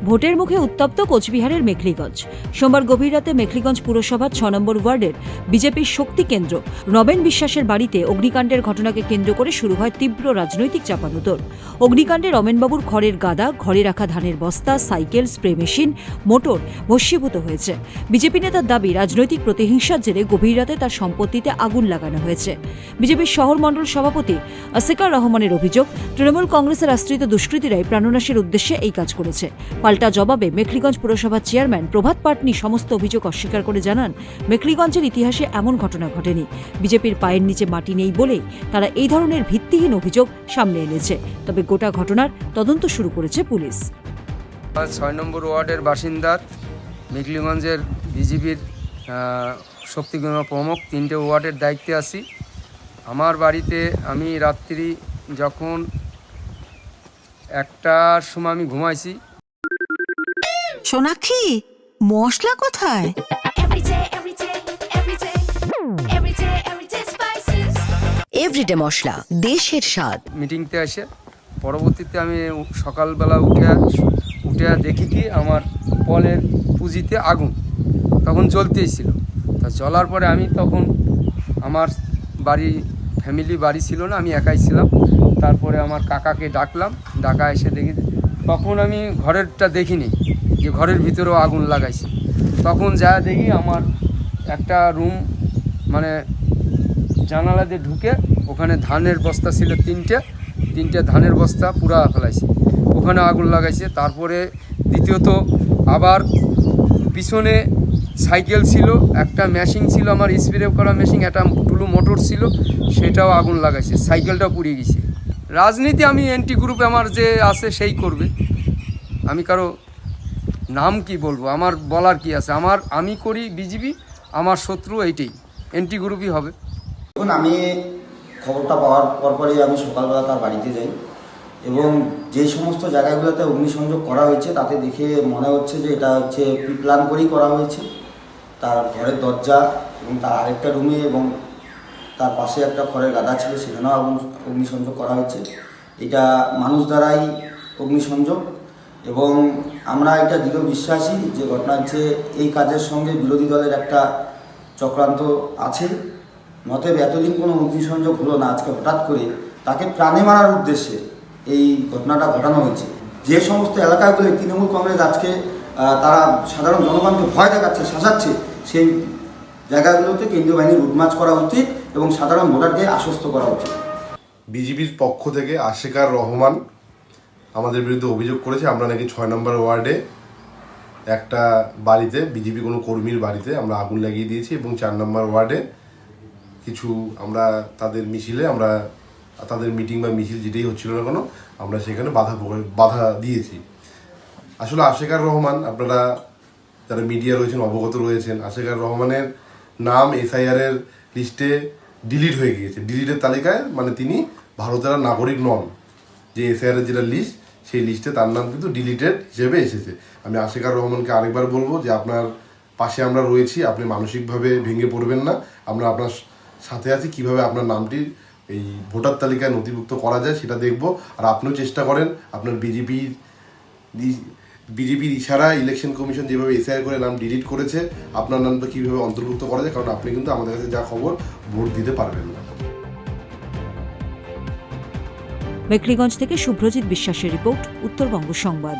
ভোটের মুখে উত্তপ্ত কোচবিহারের মেখলিগঞ্জ। সোমবার গভীর রাতে মেখলিগঞ্জ পুরসভার ৬ নম্বর ওয়ার্ডের বিজেপির শক্তি কেন্দ্র নবেন বিশ্বাসের বাড়িতে অগ্নিকাণ্ডের ঘটনাকে কেন্দ্র করে শুরু হয় তীব্র রাজনৈতিক চাপানুতোর। অগ্নিকাণ্ডে রমেনবাবুর খড়ের গাদা, ঘরে রাখা ধানের বস্তা, সাইকেল, স্প্রে মেশিন, মোটর ভস্মীভূত হয়েছে। বিজেপি নেতার দাবি, রাজনৈতিক প্রতিহিংসার জেরে গভীর রাতে তার সম্পত্তিতে আগুন লাগানো হয়েছে। বিজেপির শহর মণ্ডল সভাপতি আসিকার রহমানের অভিযোগ, তৃণমূল কংগ্রেসের আশ্রিত দুষ্কৃতীরাই প্রাণনাশের উদ্দেশ্যে এই কাজ করেছে। পাল্টা জবাবে মেখলিগঞ্জ পুরসভার চেয়ারম্যান প্রভাত পাটনি সমস্ত অভিযোগ অস্বীকার করে জানান, মেখলিগঞ্জের ইতিহাসে এমন ঘটনা ঘটেনি। বিজেপির পায়ের নিচে মাটি নেই বলেই তারা এই ধরনের ভিত্তিহীন অভিযোগ সামনে এনেছে। তবে গোটা ঘটনার তদন্ত শুরু করেছে পুলিশ। ৬ নম্বর ওয়ার্ডের বাসিন্দা, মেখলিগঞ্জের বিজেপির শক্তিগণ প্রমুখ, 3টে ওয়ার্ডের দায়িত্বে আছি। আমার বাড়িতে আমি রাত্রি যখন 1টার সময় আমি ঘুমাইছি। সোনাক্ষী, মশলা কোথায়? এভরিডে মশলা, দেশের স্বাদ। মিটিংতে আসে পরবর্তীতে আমি সকালবেলা উঠে দেখি কি আমার কলের পুঁজিতে আগুন তখন জ্বলতেই ছিল। তা জ্বলার পরে আমি তখন আমার ফ্যামিলি বাড়ি ছিল না, আমি একাই ছিলাম। তারপরে আমার কাকাকে ডাকলাম, ডাকা এসে দেখি, তখন আমি ঘরেরটা দেখিনি যে ঘরের ভিতরেও আগুন লাগাইছে। তখন যা দেখি আমার একটা রুম মানে জানালা দিয়ে ঢুকে ওখানে ধানের বস্তা ছিল তিনটে ধানের বস্তা পুরা ফেলাইছে, ওখানে আগুন লাগাইছে। তারপরে দ্বিতীয়ত আবার পিছনে সাইকেল ছিল, একটা মেশিন ছিল আমার স্প্রে করা মেশিন, একটা টুলু মোটর ছিল, সেটাও আগুন লাগাইছে, সাইকেলটাও পুড়িয়ে গেছে। রাজনীতি আমি এনটি গ্রুপে আমার যে আছে সেই করবে, আমি কারো নাম কি বলবো, আমার বলার কি আছে। আমি করি বিজেপি, আমার শত্রু এইটাই, এনটি গ্রুপই হবে। এখন আমি খবরটা পাওয়ার পরপরই আমি সকালবেলা তার বাড়িতে যাই এবং যে সমস্ত জায়গাগুলোতে অগ্নিসংযোগ করা হয়েছে তাতে দেখে মনে হচ্ছে যে এটা হচ্ছে প্রিপ্ল্যান করেই করা হয়েছে। তার ঘরের দরজা এবং তার আরেকটা রুমে এবং তার পাশে একটা খড়ের গাদা ছিল, সেখানেও অগ্নিসংযোগ করা হয়েছে। এটা মানুষ দ্বারাই অগ্নিসংযোগ এবং আমরা এটা দৃঢ় বিশ্বাসী যে ঘটনা হচ্ছে এই কাজের সঙ্গে বিরোধী দলের একটা চক্রান্ত আছে। নতএব এতদিন কোনো অগ্নিসংযোগ হলো না, আজকে হঠাৎ করে তাকে প্রাণে মারার উদ্দেশ্যে এই ঘটনাটা ঘটানো হয়েছে। যে সমস্ত এলাকাগুলো তৃণমূল কংগ্রেস আজকে তারা সাধারণ জনগণকে ভয় দেখাচ্ছে, শাসাচ্ছে, সেই জায়গাগুলোতে কেন্দ্রীয় বাহিনী রুটমার্চ করা উচিত এবং সাধারণ ভোটারকে আশ্বস্ত করা উচিত। বিজেপির পক্ষ থেকে আসিকার রহমান আমাদের বিরুদ্ধে অভিযোগ করেছে আমরা নাকি ৬ নম্বর ওয়ার্ডে একটা বাড়িতে, বিজেপি কোনো কর্মীর বাড়িতে আমরা আগুন লাগিয়ে দিয়েছি এবং ৪ নম্বর ওয়ার্ডে কিছু আমরা তাদের মিছিলে, আমরা তাদের মিটিং বা মিছিল যেটাই হচ্ছিল না কেন, আমরা সেখানে বাধা দিয়েছি। আসলে আসিকার রহমান, আপনারা যারা মিডিয়া রয়েছেন অবগত রয়েছেন, আসিকার রহমানের নাম এসআইআরের লিস্টে ডিলিট হয়ে গিয়েছে। ডিলিটের তালিকায় মানে তিনি ভারতের নাগরিক নন। যে এসআইআরের যেটা লিস্ট, সেই লিস্টে তার নাম কিন্তু ডিলিটেড হিসেবে এসেছে। আমি আসিকার রহমানকে আরেকবার বলবো যে আপনার পাশে আমরা রয়েছি, আপনি মানসিকভাবে ভেঙে পড়বেন না, আমরা আপনার সাথে আছি। কিভাবে আপনার নামটি এই ভোটার তালিকায় নথিভুক্ত করা যায় সেটা দেখব। আর আপনিও চেষ্টা করেন আপনার বিজেপির ইশারায় ইলেকশন কমিশন যেভাবে এসআইআর করে নাম ডিলিট করেছে, আপনার নামটা কীভাবে অন্তর্ভুক্ত করা যায়, কারণ আপনি কিন্তু আমাদের কাছে যা খবর ভোট দিতে পারবেন না। মেখলিগঞ্জ থেকে শুভ্রজিৎ বিশ্বাসের রিপোর্ট, উত্তরবঙ্গ সংবাদ।